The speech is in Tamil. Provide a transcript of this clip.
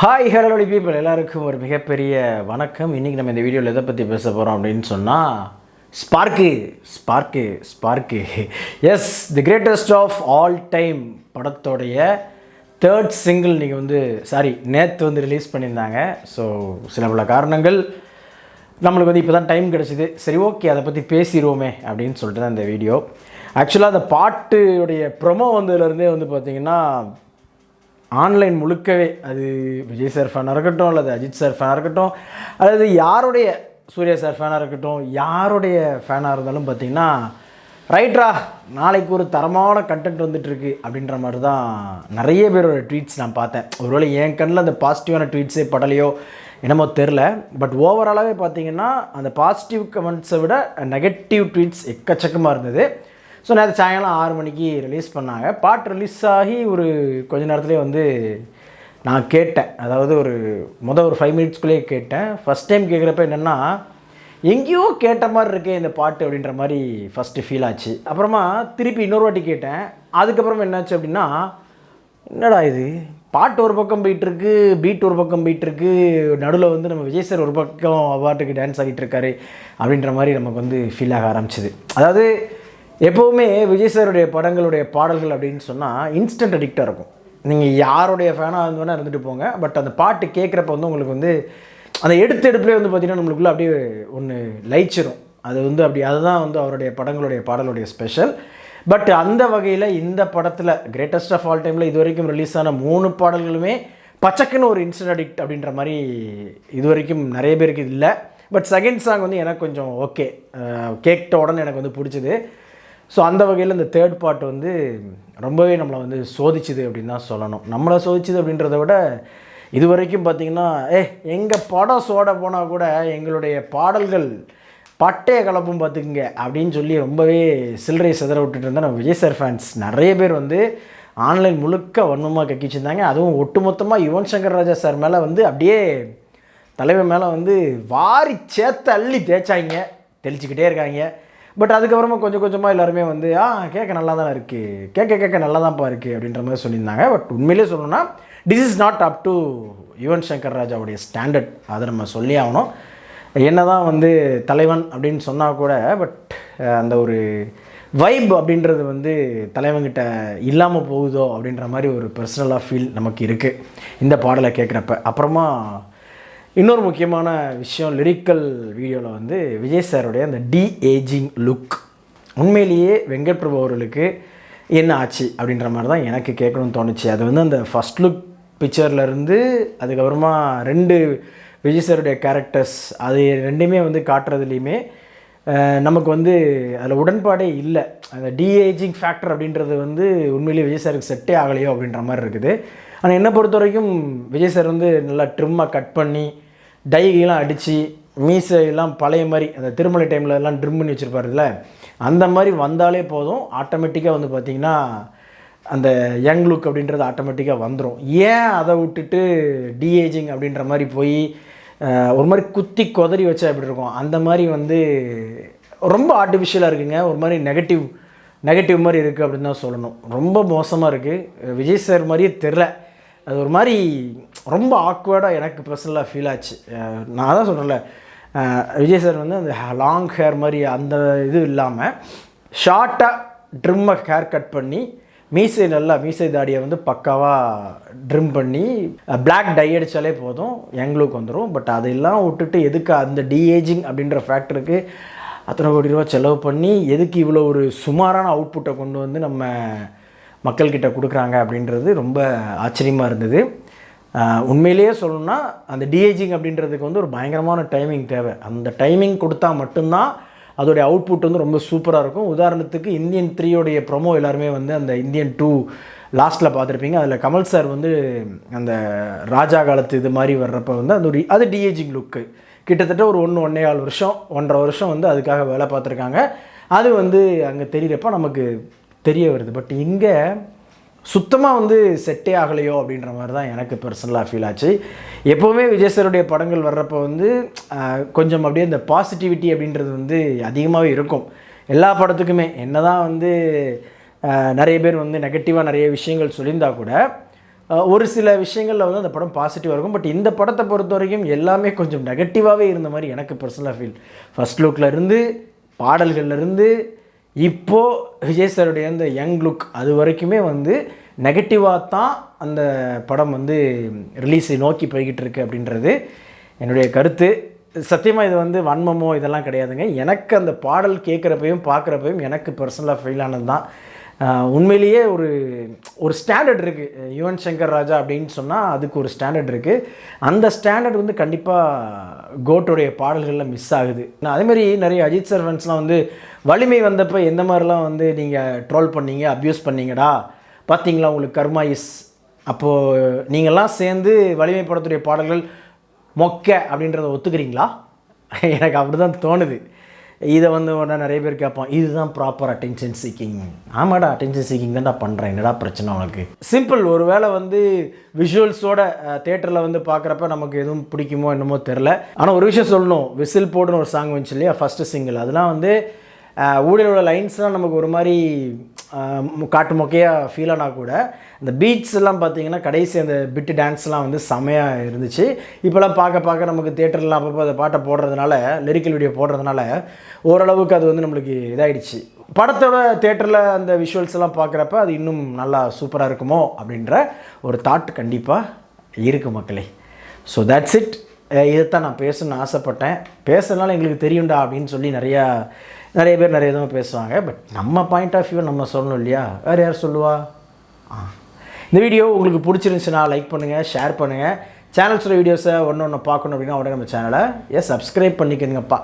ஹாய் ஹலோ பீப்பிள் எல்லாருக்கும் ஒரு மிகப்பெரிய வணக்கம். இன்றைக்கி நம்ம இந்த வீடியோவில் எதை பற்றி பேச போகிறோம் அப்படின்னு சொன்னால் ஸ்பார்க்கு எஸ் the greatest of all time படத்தோடைய தேர்ட் சிங்கிள் நேற்று ரிலீஸ் பண்ணியிருந்தாங்க. ஸோ சில பல காரணங்கள் நம்மளுக்கு இப்போ தான் டைம் கிடச்சிது. சரி, ஓகே, அதை பற்றி பேசிடுவோமே அப்படின்னு சொல்லிட்டு தான் இந்த வீடியோ. ஆக்சுவலாக அந்த பாட்டுடைய ப்ரொமோ வந்ததுலேருந்தே பார்த்திங்கன்னா ஆன்லைன் முழுக்கவே அது விஜய் சார் ஃபேனாக இருக்கட்டும், அல்லது அஜித் சார் ஃபேனாக இருக்கட்டும், அல்லது யாருடைய சூர்யா சார் ஃபேனாக இருக்கட்டும், யாருடைய ஃபேனாக இருந்தாலும் பார்த்திங்கன்னா ரைட்ரா நாளைக்கு ஒரு தரமான கண்டென்ட் வந்துட்டுருக்கு அப்படின்ற மாதிரி தான் நிறைய பேரோட ட்வீட்ஸ் நான் பார்த்தேன். ஒருவேளை என் கண்ணில் அந்த பாசிட்டிவான ட்வீட்ஸே படலையோ என்னமோ தெரில. பட் ஓவராலாகவே பார்த்திங்கன்னா அந்த பாசிட்டிவ் கமெண்ட்ஸை விட நெகட்டிவ் ட்வீட்ஸ் எக்கச்சக்கமாக இருந்தது. ஸோ நேற்று சாயங்காலம் 6 மணிக்கு ரிலீஸ் பண்ணாங்க. பாட்டு ரிலீஸ் ஆகி ஒரு கொஞ்ச நேரத்துலேயே நான் கேட்டேன். அதாவது ஒரு 5 மினிட்ஸ்குள்ளேயே கேட்டேன். ஃபஸ்ட் டைம் கேட்குறப்ப என்னென்னா எங்கேயோ கேட்ட மாதிரி இருக்கே இந்த பாட்டு அப்படின்ற மாதிரி ஃபஸ்ட்டு ஃபீல் ஆச்சு. அப்புறமா திருப்பி இன்னொரு வாட்டி கேட்டேன். அதுக்கப்புறம் என்னாச்சு அப்படின்னா, என்னடா இது பாட்டு ஒரு பக்கம் போயிட்டுருக்கு, பீட் ஒரு பக்கம் போயிட்டுருக்கு, நடுவில் நம்ம விஜய் சார் ஒரு பக்கம் பாட்டுக்கு டான்ஸ் ஆகிட்டு இருக்காரு அப்படின்ற மாதிரி நமக்கு ஃபீல் ஆக ஆரம்பிச்சிது. அதாவது எப்போவுமே விஜய் சாருடைய படங்களுடைய பாடல்கள் அப்படின்னு சொன்னால் இன்ஸ்டன்ட் அடிக்டாக இருக்கும். நீங்கள் யாருடைய ஃபேனாக இருந்தோன்னா இருந்துட்டு போங்க, பட் அந்த பாட்டு கேட்குறப்ப உங்களுக்கு அந்த எடுப்புலேயே பார்த்திங்கன்னா நம்மளுக்குள்ளே அப்படியே ஒன்று லயிச்சிரும். அது அப்படி அதுதான் அவருடைய படங்களுடைய பாடலுடைய ஸ்பெஷல். பட் அந்த வகையில் இந்த படத்தில் கிரேட்டஸ்ட் ஆஃப் ஆல் டைமில் இது வரைக்கும் ரிலீஸ் ஆன 3 பாடல்களுமே பச்சக்குன்னு ஒரு இன்ஸ்டன்ட் அடிக்ட் அப்படின்ற மாதிரி இது வரைக்கும் நிறைய பேருக்கு இல்லை. பட் செகண்ட் சாங் எனக்கு கொஞ்சம் ஓகே, கேட்ட உடனே எனக்கு பிடிச்சிது. ஸோ அந்த வகையில் இந்த தேர்ட் பார்ட் ரொம்பவே நம்மளை சோதிச்சுது அப்படின்னு தான் சொல்லணும். நம்மளை சோதிச்சுது அப்படின்றத விட இது வரைக்கும் பார்த்திங்கன்னா எங்கள் படம் சோட போனால் கூட எங்களுடைய பாடல்கள் பட்டைய கலப்பும் பார்த்துக்குங்க அப்படின்னு சொல்லி ரொம்பவே சில்லறை சிதற விட்டுட்டு இருந்தால் நம்ம விஜய் சார் ஃபேன்ஸ் நிறைய பேர் ஆன்லைன் முழுக்க வன்மமாக கக்கிச்சிருந்தாங்க. அதுவும் ஒட்டுமொத்தமாக யுவன் சங்கர் ராஜா சார் மேலே அப்படியே தலைவர் மேலே வாரி சேர்த்து அள்ளி தேய்ச்சாங்க, தெளிச்சிக்கிட்டே இருக்காங்க. பட் அதுக்கப்புறமா கொஞ்சம் கொஞ்சமாக எல்லாருமே கேட்க நல்லா தானே இருக்குது, கேட்க நல்லா தான்ப்பா இருக்குது அப்படின்ற மாதிரி சொல்லியிருந்தாங்க. பட் உண்மையிலே சொல்லணும்னா this is not up to Yuvan Shankar ராஜாவுடைய ஸ்டாண்டர்ட். அதை நம்ம சொல்லி ஆகணும். என்ன தான் தலைவன் அப்படின்னு சொன்னால் கூட பட் அந்த ஒரு வைப் அப்படின்றது தலைவன்கிட்ட இல்லாமல் போகுதோ அப்படின்ற மாதிரி ஒரு பர்சனலாக ஃபீல் நமக்கு இருக்குது இந்த பாடலை கேட்குறப்ப. அப்புறமா இன்னொரு முக்கியமான விஷயம், லிரிக்கல் வீடியோவில் விஜய் சாருடைய அந்த ஏஜிங் லுக் உண்மையிலேயே வெங்கட் பிரபு அவர்களுக்கு என்ன ஆச்சு அப்படின்ற மாதிரி தான் எனக்கு கேட்கணும்னு தோணுச்சு. அது அந்த ஃபஸ்ட் லுக் பிக்சர்லேருந்து அதுக்கப்புறமா 2 விஜய் சாருடைய கேரக்டர்ஸ் அது ரெண்டுமே காட்டுறதுலேயுமே நமக்கு அதில் உடன்பாடே இல்லை. அந்த ஏஜிங் ஃபேக்டர் அப்படின்றது உண்மையிலேயே விஜய் சாருக்கு செட்டே ஆகலையோ அப்படின்ற மாதிரி இருக்குது. ஆனால் என்னை பொறுத்த வரைக்கும் விஜய் சார் நல்லா ட்ரிம்மாக கட் பண்ணி டைகெலாம் அடித்து மீசையெல்லாம் பழைய மாதிரி அந்த திருமலை டைமில் எல்லாம் ட்ரிம் பண்ணி வச்சுருப்பாருல, அந்த மாதிரி வந்தாலே போதும். ஆட்டோமேட்டிக்காக பார்த்திங்கன்னா அந்த யங் லுக் அப்படின்றது ஆட்டோமேட்டிக்காக வந்துடும். ஏன் அதை விட்டுட்டு ஏஜிங் அப்படின்ற மாதிரி போய் ஒரு மாதிரி குத்தி கொதறி வச்சா எப்படி இருக்கும், அந்த மாதிரி ரொம்ப ஆர்டிஃபிஷியலாக இருக்குங்க. ஒரு மாதிரி நெகட்டிவ் மாதிரி இருக்குது அப்படின்னு தான் சொல்லணும். ரொம்ப மோசமாக இருக்குது. விஜய் சார் மாதிரியே தெரில. அது ஒரு மாதிரி ரொம்ப ஆக்வர்டாக எனக்கு பர்சனலாக ஃபீல் ஆச்சு. நான் தான் சொல்கிறேன்ல, விஜய் சார் அந்த லாங் ஹேர் மாதிரி அந்த இது இல்லாமல் ஷார்ட்டாக ட்ரிம்மை ஹேர் கட் பண்ணி மீசை தாடியை பக்காவாக ட்ரிம் பண்ணி பிளாக் டை அடித்தாலே போதும், யங் லுக் வந்துடும். பட் அதெல்லாம் விட்டுட்டு எதுக்கு அந்த ஏஜிங் அப்படின்ற ஃபேக்டருக்கு அத்தனை கோடி ரூபா செலவு பண்ணி எதுக்கு இவ்வளோ ஒரு சுமாரான அவுட்புட்டை கொண்டு நம்ம மக்கள்கிட்ட கொடுக்குறாங்க அப்படின்றது ரொம்ப ஆச்சரியமாக இருந்தது. உண்மையிலேயே சொல்லணும்னா அந்த ஏஜிங் அப்படின்றதுக்கு ஒரு பயங்கரமான டைமிங் தேவை. அந்த டைமிங் கொடுத்தா மட்டும்தான் அதோடைய அவுட்புட் ரொம்ப சூப்பராக இருக்கும். உதாரணத்துக்கு இந்தியன் 3 ப்ரொமோ எல்லாருமே அந்த இந்தியன் 2 லாஸ்ட்டில் பார்த்துருப்பீங்க. அதில் கமல் சார் அந்த ராஜா காலத்து இது மாதிரி வர்றப்போ அது ஏஜிங் லுக்கு கிட்டத்தட்ட ஒரு 1.5 வருஷம் 1.5 வருஷம் அதுக்காக வேலை பார்த்துருக்காங்க. அது அங்கே தெரிகிறப்ப நமக்கு தெரிய வருது. பட் இங்கே சுத்தமாக செட்டே ஆகலையோ அப்படின்ற மாதிரி தான் எனக்கு பர்சனலாக ஃபீல் ஆச்சு. எப்போவுமே விஜய் சாருடைய படங்கள் வர்றப்போ கொஞ்சம் அப்படியே இந்த பாசிட்டிவிட்டி அப்படின்றது அதிகமாகவே இருக்கும் எல்லா படத்துக்குமே. என்ன தான் நிறைய பேர் நெகட்டிவாக நிறைய விஷயங்கள் சொல்லியிருந்தால் கூட ஒரு சில விஷயங்களில் வந்து அந்த படம் பாசிட்டிவாக இருக்கும். பட் இந்த படத்தை பொறுத்த வரைக்கும் எல்லாமே கொஞ்சம் நெகட்டிவாகவே இருந்த மாதிரி எனக்கு பர்சனலாக ஃபீல். ஃபர்ஸ்ட் லுக்லேருந்து பாடல்கள்லேருந்து இப்போது விஜய் சாருடைய அந்த யங் லுக் அது வரைக்குமே வந்து நெகட்டிவாக தான் அந்த படம் வந்து ரிலீஸை நோக்கி போய்கிட்டு இருக்கு அப்படின்றது என்னுடைய கருத்து. சத்தியமாக இது வந்து வன்மமோ இதெல்லாம் கிடையாதுங்க. எனக்கு அந்த பாடல் கேட்குறப்பையும் பார்க்குறப்பையும் எனக்கு பர்சனலாக ஃபீல் ஆனது தான். உண்மையிலேயே ஒரு ஸ்டாண்டர்ட் இருக்குது. யுவன் சங்கர் ராஜா அப்படின்னு சொன்னால் அதுக்கு ஒரு ஸ்டாண்டர்ட் இருக்குது. அந்த ஸ்டாண்டர்ட் வந்து கண்டிப்பாக கோட்டோடைய பாடல்களில் மிஸ் ஆகுது. அதேமாதிரி நிறைய அஜித் சார் ஃபேன்ஸ்லாம் வந்து வலிமை வந்தப்போ எந்த மாதிரிலாம் வந்து நீங்கள் ட்ரோல் பண்ணீங்க, அப்யூஸ் பண்ணீங்கடா, பார்த்தீங்களா உங்களுக்கு கர்மா இஸ், அப்போது நீங்கள்லாம் சேர்ந்து வலிமை படத்துடைய பாடல்கள் மொக்க அப்படின்றத ஒத்துக்கிறீங்களா? எனக்கு அப்படி தான் தோணுது. இதை வந்து உடனே நிறைய பேர் கேட்பான், இதுதான் ப்ராப்பர் அட்டென்ஷன் சீக்கிங். ஆமாடா, அட்டென்ஷன் சீக்கிங் தான்டா பண்ணுறேன், என்னடா பிரச்சனை உனக்கு? சிம்பிள். ஒரு வேளை வந்து விஷுவல்ஸோட தேட்டரில் வந்து பார்க்குறப்ப நமக்கு எதுவும் பிடிக்குமோ என்னமோ தெரில. ஆனால் ஒரு விஷயம் சொல்லணும், விசில் போடுன்னு ஒரு சாங் வந்துச்சு இல்லையா, ஃபஸ்ட்டு சிங்கிள், அதெல்லாம் வந்து ஊழலோட லைன்ஸ்லாம் நமக்கு ஒரு மாதிரி காட்டு மொக்கையாக ஃபீல் ஆனால் கூட இந்த பீட்ஸ் எல்லாம் பார்த்தீங்கன்னா கடைசி அந்த பிட்டு டான்ஸ்லாம் வந்து செமையாக இருந்துச்சு. இப்போலாம் பார்க்க நமக்கு தேட்டரில் அப்பப்போ அந்த பாட்டை போடுறதுனால, லிரிக்கல் வீடியோ போடுறதுனால ஓரளவுக்கு அது வந்து நம்மளுக்கு இதாகிடுச்சு. படத்தோட தேட்டரில் அந்த விஷுவல்ஸ் எல்லாம் பார்க்குறப்ப அது இன்னும் நல்லா சூப்பராக இருக்குமோ அப்படின்ற ஒரு தாட் கண்டிப்பாக இருக்குது மக்களே. So that's it. இதைத்தான் நான் பேசணும்னு ஆசைப்பட்டேன். பேசுறதுனால எங்களுக்கு தெரியும்டா அப்படின்னு சொல்லி நிறைய பேர் நிறைய விதமாக பேசுவாங்க. பட் நம்ம பாயிண்ட் ஆஃப் வியூ நம்ம சொல்லணும் இல்லையா, வேறு யார் சொல்லுவா? இந்த வீடியோ உங்களுக்கு பிடிச்சிருந்துச்சுன்னா லைக் பண்ணுங்கள், ஷேர் பண்ணுங்கள். சேனல்ஸோட வீடியோஸை ஒன்று பார்க்கணும் அப்படின்னா உடனே நம்ம சேனலை சப்ஸ்கிரைப் பண்ணிக்கணுங்கப்பா.